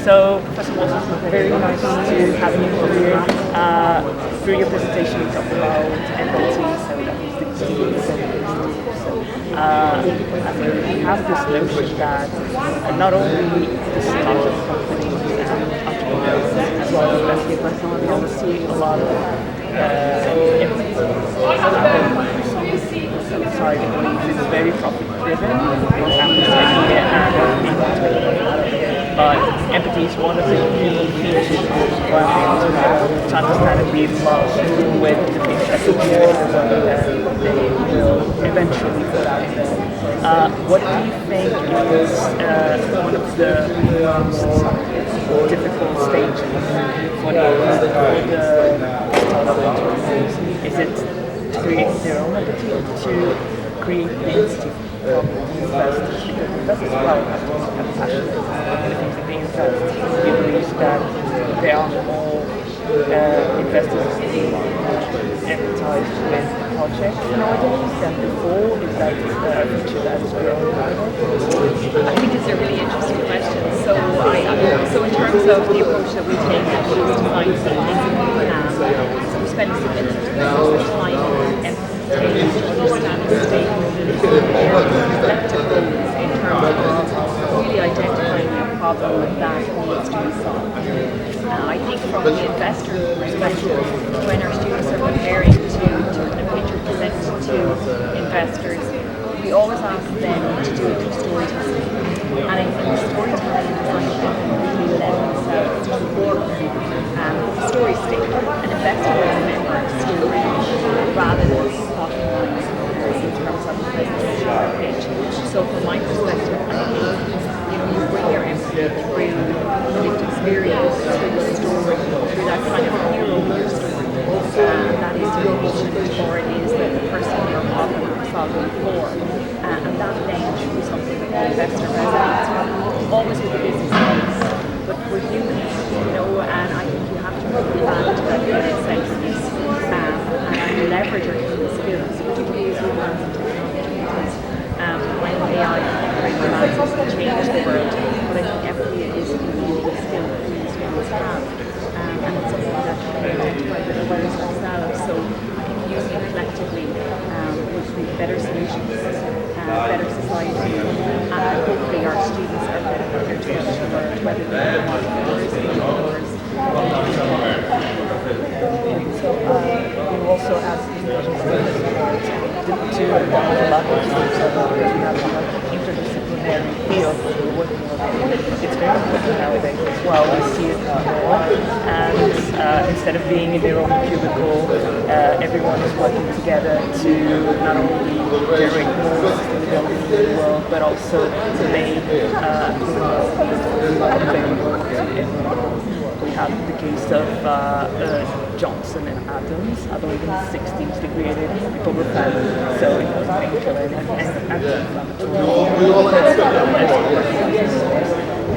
So, first of all, it's very nice to have you here. Through your presentation, you talked about empathy, so that is the key. We have this notion that not only the startup companies and entrepreneurs, as well as investors, but we also see a lot of sorry, I believe it's very profit driven. What happens here and we want to make money out of it. But empathy is one of the key features of entrepreneurship to understand and be in love with the things that they do and they will eventually put out there. What do you think is one of the most difficult stages for the startup entrepreneurs? Is it to create their own empathy or to create the incentive from the investors? Because investors have to have passion in the things that they invest. Do you believe that there are more investors being empathized with projects nowadays than before? Is that a feature that is growing nowadays? I think it's a really interesting question. So in terms of the approach that we take at design thinking, so we spend a significant amount of time and empathy to understand the stakeholders collective goals in terms of really identifying a problem that needs to be solved. I think from the investor perspective, when our students are preparing to kind of pitch or present to investors, we always ask them to do it through storytelling. And I think storytelling is something that can really lend themselves to work story state. An investor will remember a story rather than plotting lines in terms of the presentation or pitch. So from my perspective, I think you bring your empathy through lived experience, through the story, through that kind of hero of your story. That is your patient or it is the person you're problem solving for. And that then should be something that the investor resonates with, always with the business case. But we're human, and I think you have to really add to that human senses and leverage your human skills, particularly as we learn from technology. When AI advances to change the world, but I think empathy is a unique skill that we as humans have. And it's something that we identify with others ourselves. So I think using it collectively would create better solutions, better society, and hopefully our students are better prepared to enter the world, whether they're entrepreneurs, entrepreneurs, So you also have to overlap because we have an interdisciplinary field we're working on. It's very important nowadays as well. We see it more, and instead of being in their own cubicle, everyone is working together to not only generate more sustainability in the world, but also to make the world available to everyone. We have the case of Johnson and Adams. I believe in the 60s they created ibuprofen, so it was painkiller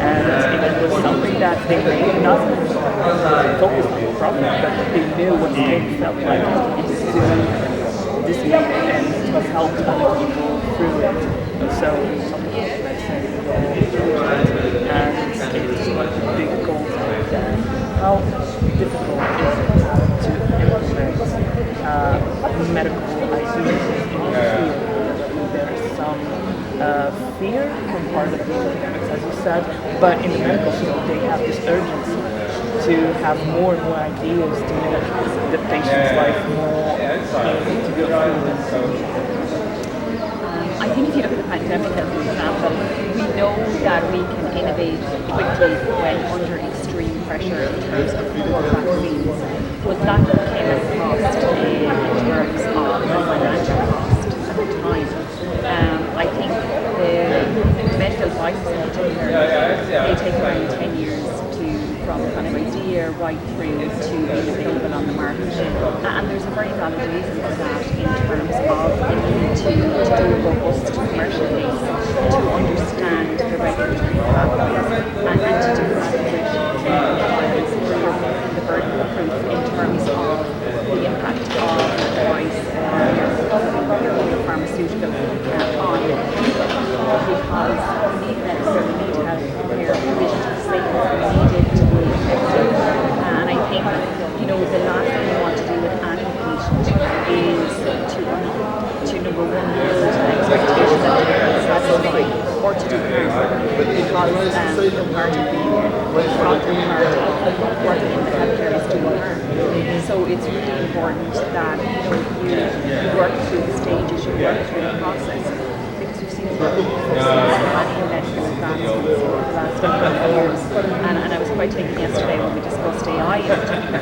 and it was something that they made not focused on profit, but they knew what the pain felt like to dissipate it and to help other people through it. So something like medicine and it's one of the big goals of that. How difficult is it to implement medical ideas in the field? There is some fear from part of the academics, as you said, but in the medical field they have this urgency to have more and more ideas to make the patient's life more easy to go through. I think if you look at the pandemic as an example, we know that we can innovate quickly when under extreme pressure in terms of more vaccines. But that came at a cost in terms of financial cost at the time. I think the medical devices in particular, they take around 10 years from kind of idea right through to being available on the market. And there's a very valid reason for that in terms of the need to do a robust commercial case, to understand the regulatory pathways, and to do that with the burden of proof in terms of the impact of the device your pharmaceutical on people, because you need necessarily need to have clear vision to the stakeholders. part of being a front-end part of working in the healthcare is doing harm. So it's really important that you work through the stages, you work through the process, because we've seen many medical advancements over the last 20 years. And I was quite taken yesterday when we discussed AI in particular.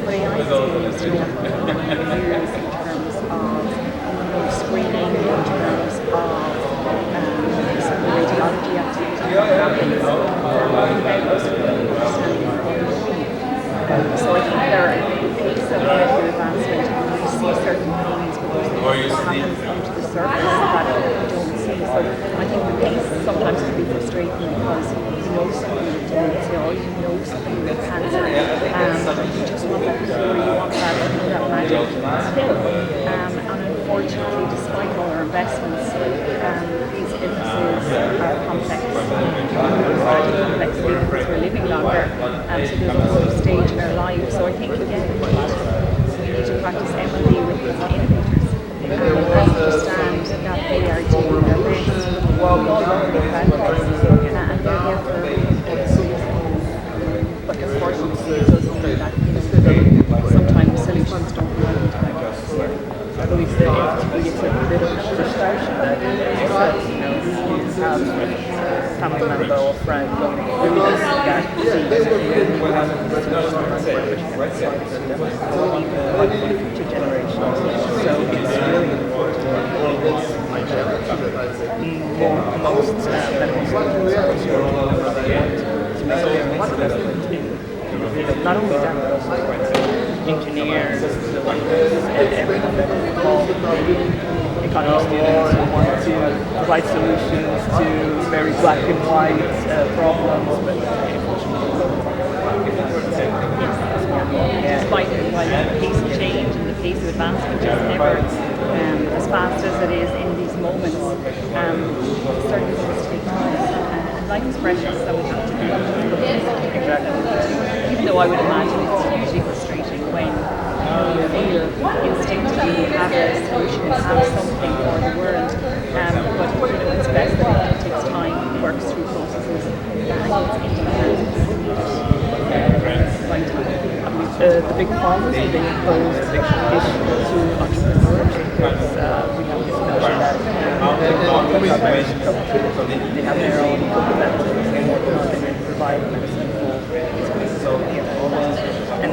But AI has been used in years in terms of screening, in terms of some of the radiology activity that happens without us really understanding what we're doing. So I think there are a pace of medical advancement, and we see certain things, but there's things that happens under the surface that we don't see. So I think the pace sometimes can be frustrating because you know somebody with dementia or you know somebody with cancer, and you just want that cure, you want that magic pill. And unfortunately, despite all our investments, these illnesses are complex. Complex because we're living longer, so there's a whole stage in our lives. So I think again we need to practice empathy with these innovators and understand that they are doing their best. We all work in progress, and they're there for a really important reason. But unfortunately, it does mean that sometimes solutions don't come in time. I believe that it's a bit of a frustration that you have a family member or friend really that for the future generations. So it's really important amongst medical students to make investment in not only that but also engineers, and everyone that is involved, economic students who want to provide solutions to very black and white problems, but Despite the pace of change and the pace of advancement is never as fast as it is in these moments, certain things take time. And life is precious, so we have to be even though I would imagine it's hugely frustrating when you feel instinctively you have a solution and have something for the world, but it's best that it takes time, works through processes, and it's into the hands of people who need it. The big farmers, they impose issue to entrepreneurs because we have this notion that they have their own competitors and provide medicine for and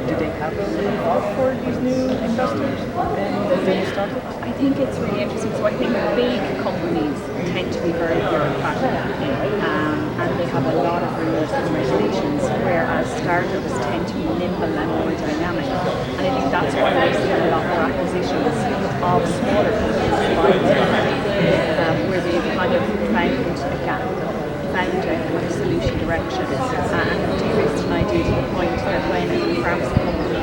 do they have a thought for these new investors and the new startups? I think it's really interesting. So I think big companies tend to be very bureaucratic, and they have a lot of rules and regulations, whereas startups tend to be nimble and more dynamic. And I think that's why we're seeing a lot more acquisitions of smaller companies where they've kind of found a gap, found a solution direction, and de-risked an idea to the point that when a pharmacy company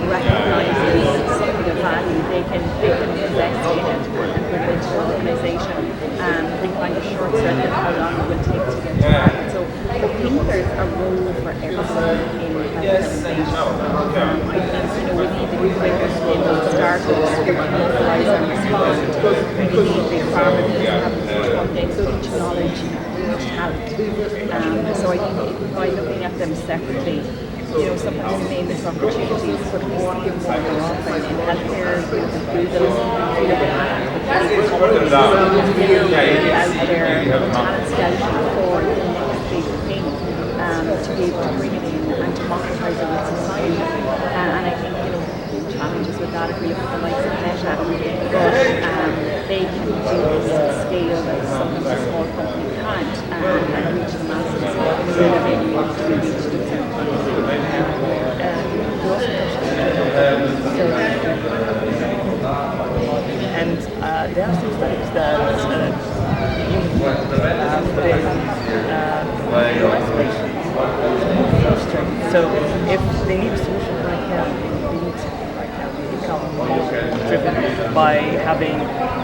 recognises something of value, they can invest in it and put it into an organisation and kind of short circuit how long it will take to get to market. So I think there's a role for everyone in healthcare innovation. I think we need the quick nimble startups who can mobilise and respond. We need big pharma because they have huge funding, huge knowledge, huge talent. So I think by looking at them separately, sometimes we may miss opportunities, but we see them more often in healthcare. You look at Google, you look at big companies, they're really out there talent scouting for the next big thing to be able to bring it in and democratise it with society. And I think challenges with that if we look at the likes of Meta, but they can do this at scale that sometimes a small company can't, and reach the masses so that they need to be reached in certain places. And there are some studies that have been isolation. So if they need a solution right now, they need something right now. They become more driven by having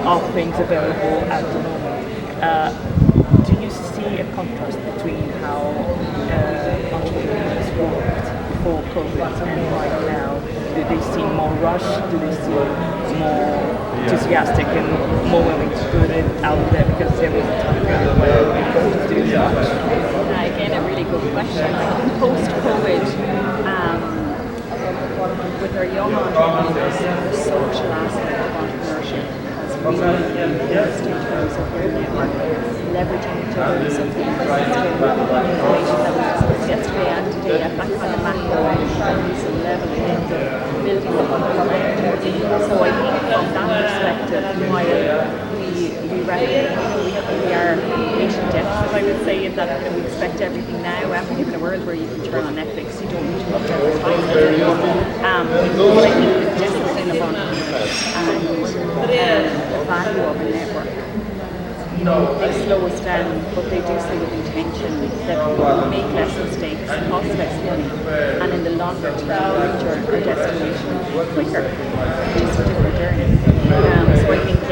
all things available at the moment. Do you see a contrast between how entrepreneurs worked before COVID and right now? Do they see more rush? Do they see more enthusiastic and more willing to put it out there because there was a time period where we couldn't do much? Again, a really good question. Post-COVID, with our young entrepreneurs, the social aspect of entrepreneurship has really increased in terms of where they are leveraging each other in something that's information that was discussed yesterday and today at that kind of macro and level in the building of entrepreneurship. So I think from that perspective, while we are patient deficit, I would say, in that we expect everything now, and we live in a world where you can turn on Netflix, you don't need to look at advertisements anymore. But I think the discipline of entrepreneurship and the value of a network, you know, they slow us down, but they do so with intention that we make less mistakes, cost less money, and in the longer term reach our destination quicker. Just a different journey. So I think the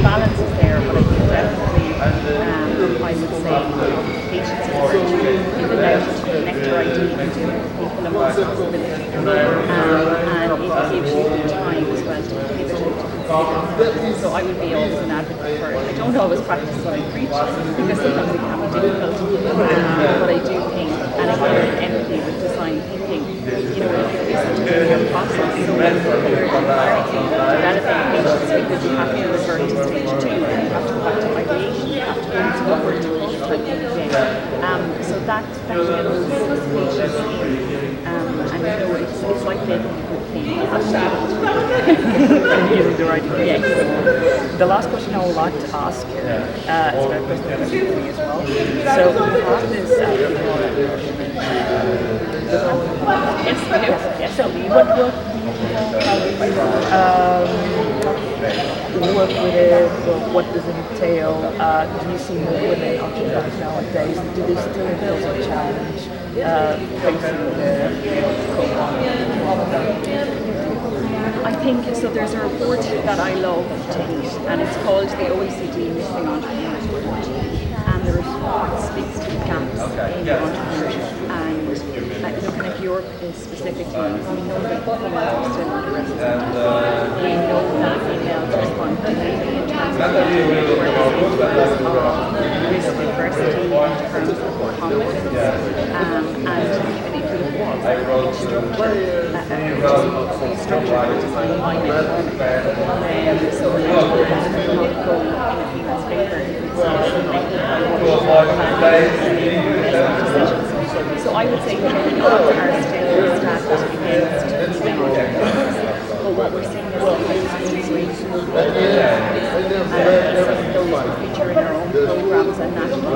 balance is there, but I think definitely I would say patience is virtue in the now to connect your idea into people and possibility. And it gives you the time as well to pivot and to consider. So I would be always an advocate for it. I don't always practice what I preach because sometimes it can be difficult. But I do think, and again, empathy with design thinking, you know, it is such a linear process. So when you're developing patience because you have to revert to stage 2, and you have to go back to ideation, you have to go into what we're doing type of thing. So that builds patience. And you know, it's like making a good thing. You have to be able to Using the right thing. Yes. The last question I would like to ask is a very personal question for me as well. So we have this Yes, we do. Yes, so what work do you work with it? What does it entail? Do you see more women entrepreneurs nowadays? Do they still impose a challenge facing I think so. There's a report that I love to read, and it's called the OECD Missing Entrepreneurs Report. And the report speaks to the gaps in entrepreneurship. And looking at Europe specifically, we know that females are still underrepresented. We know that females respond differently in terms of risk diversity, in terms of confidence, and even if you look at the structure, structure that design by men. So a lot of that does not go in a female's favour. So I would say that all of our still stacked against female entrepreneurs. But what we're seeing is and those we feature in our own programs and national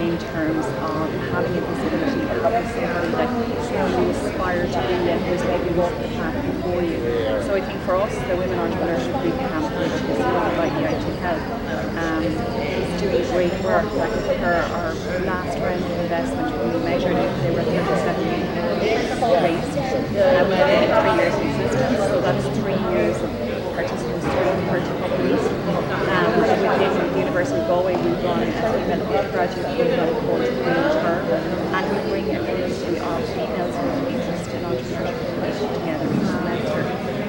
in terms of having a visibility of somebody that you aspire to be and who's maybe walked the path before you. So I think for us, the Women Entrepreneurship Week Camp, which is run by EIT Health, is doing great work. Like our last round of investment, we measured it, they represented 7 million raised. We have 3 years in existence, so that's 3 years of participants through 30 companies. Within the University of Galway, we run a female undergraduate program called Term, and we bring a community of females who are interested in entrepreneurship together each semester.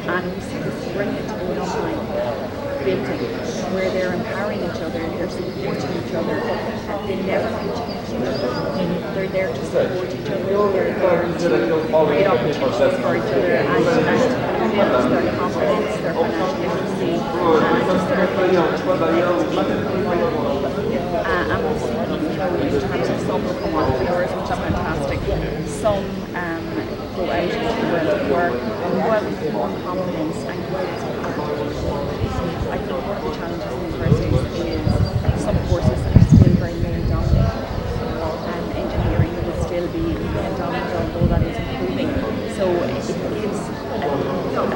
And we see this brilliant alumni building where they're empowering each other, they're supporting each other, they never pitch against each other. They're there to support each other, they're there to create opportunities for each other and to build their confidence, their financial literacy, and just their ability to and we've seen, you know, in terms of some become entrepreneurs, which is fantastic. Some go out into the world of work, well with more confidence and great. I think one of the challenges in universities is some courses that are still very male dominated, and engineering will still be male dominated, although that is improving. So it gives a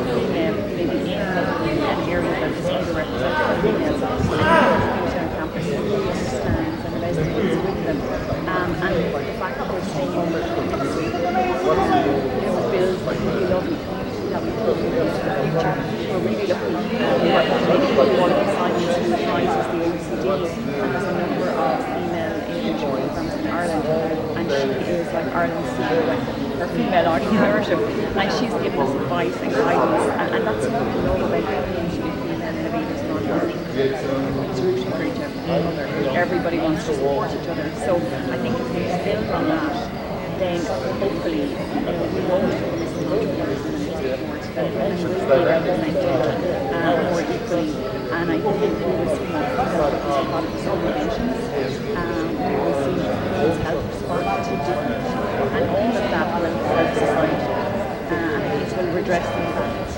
female maybe in an area that is underrepresented by females on campus and understands and resonates with them. And the fact that they're staying on their campus, builds a really lovely community that we hope will build for the future. We're really lucky we work with one of the science who advises the OECD, and there's a number of female innovation programs in Ireland, and she is like Ireland's CEO for female entrepreneurship, and she's given us advice and guidance, and that's what we love about the community of female innovators and entrepreneurs. It's rooting for each other. Everybody wants to support each other. So I think if we build on that, then hopefully we won't miss the entrepreneurs and support that women will be represented more equally. And I think we will see more female products and innovations. We will see women's health respond to different, and all of that will help society. And I think it will redress the imbalance.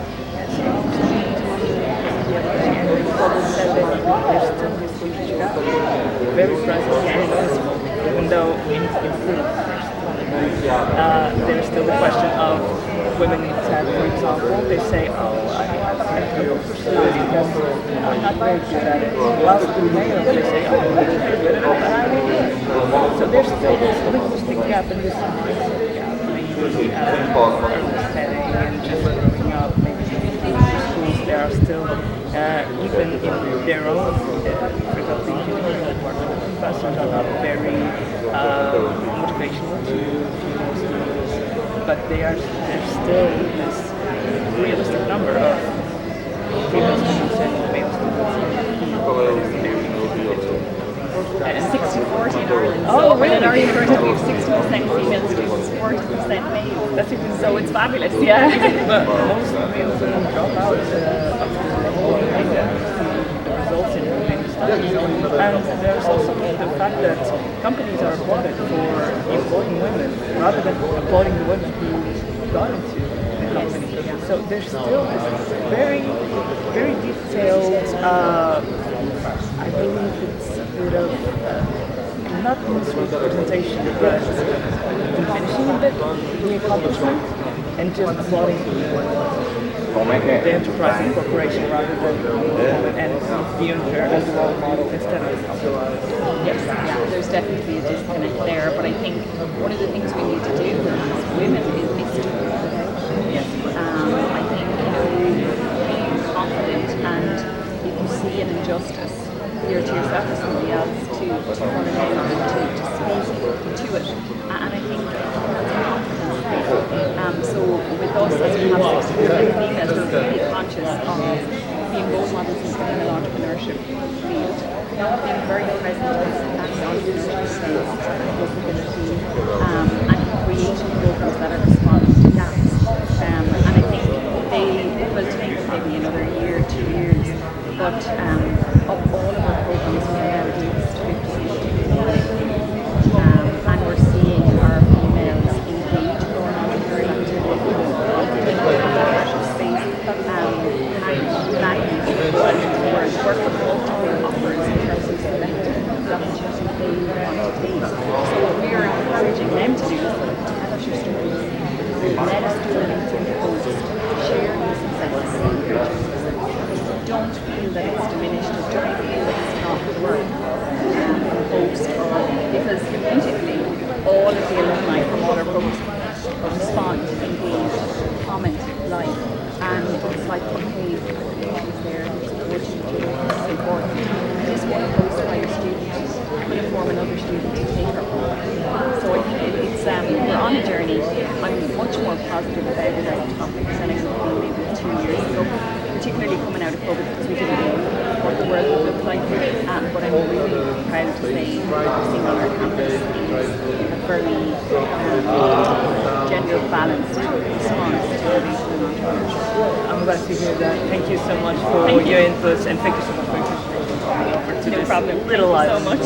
There's still this huge gap, very present, very noticeable, even though in there's still the question of women in tech, for example. They say, oh, I don't pursue this because I'm not very good at it. Whilst the males, they say, oh, I'm very good at it, but I will do it. So there's still this linguistic gap and this mindset gap. Maybe setting and just growing up, maybe schools, there are still, even in their own, for example, engineering department, the professors are not very motivational to female students, but there's still this realistic number of female students and male students. And 60-40 in Ireland. Oh, really? In our university we have 60% female students, 40% male. That's even So it's fabulous, yeah. but most male students drop out after the whole thing, the results in moving studies. And there's also the fact that companies are applauded for employing women rather than applauding the women who got into the company. So there's still this very, very detailed, I believe it's a bit of, not misrepresentation, but diminishing a bit the accomplishment and just applauding the enterprising corporation rather than the woman and viewing her as a role model instead of the company. Yes, yeah, there's definitely a disconnect there, but I think one of the things we need to do as women is misdoing it. Yes. I think, being confident, and if you see an injustice, you're to yourself or somebody else to call it out and to speak to it. And I think that's a confidence thing. So with us, as we have 60% females, we're really conscious of being role models in the female entrepreneurship field. Being very present in entrepreneurship skills and capability, and creating programs that are responding to gaps. And I think they will take maybe another year, 2 years, but of all of our programs, we are now doing 50-50. And we're seeing our females engage more in entrepreneurship space, work with multiple offers in terms of selecting the opportunities they want to take. So what we are encouraging them to do is tell us your stories. Let us do a LinkedIn post, share your successes, don't feel that it's diminished, or don't feel that it's not worth post, because immediately all of the alumni from all our programs respond, engage, comment, like, and it's like, okay, the community is there, it's important. This one post by your student will inform another student to take her on. So I think it's we're on a journey. I'm much more positive about it as a topic than I would be maybe 2 years ago, particularly coming out of COVID, because we didn't know what the world would look like. But I'm really proud to say what we're seeing on our campus is a very gender balanced response to innovation and entrepreneurship. I'm glad to hear that. Thank you so much for your input, and thank you so much for your participation. No problem. Little Thank you so much.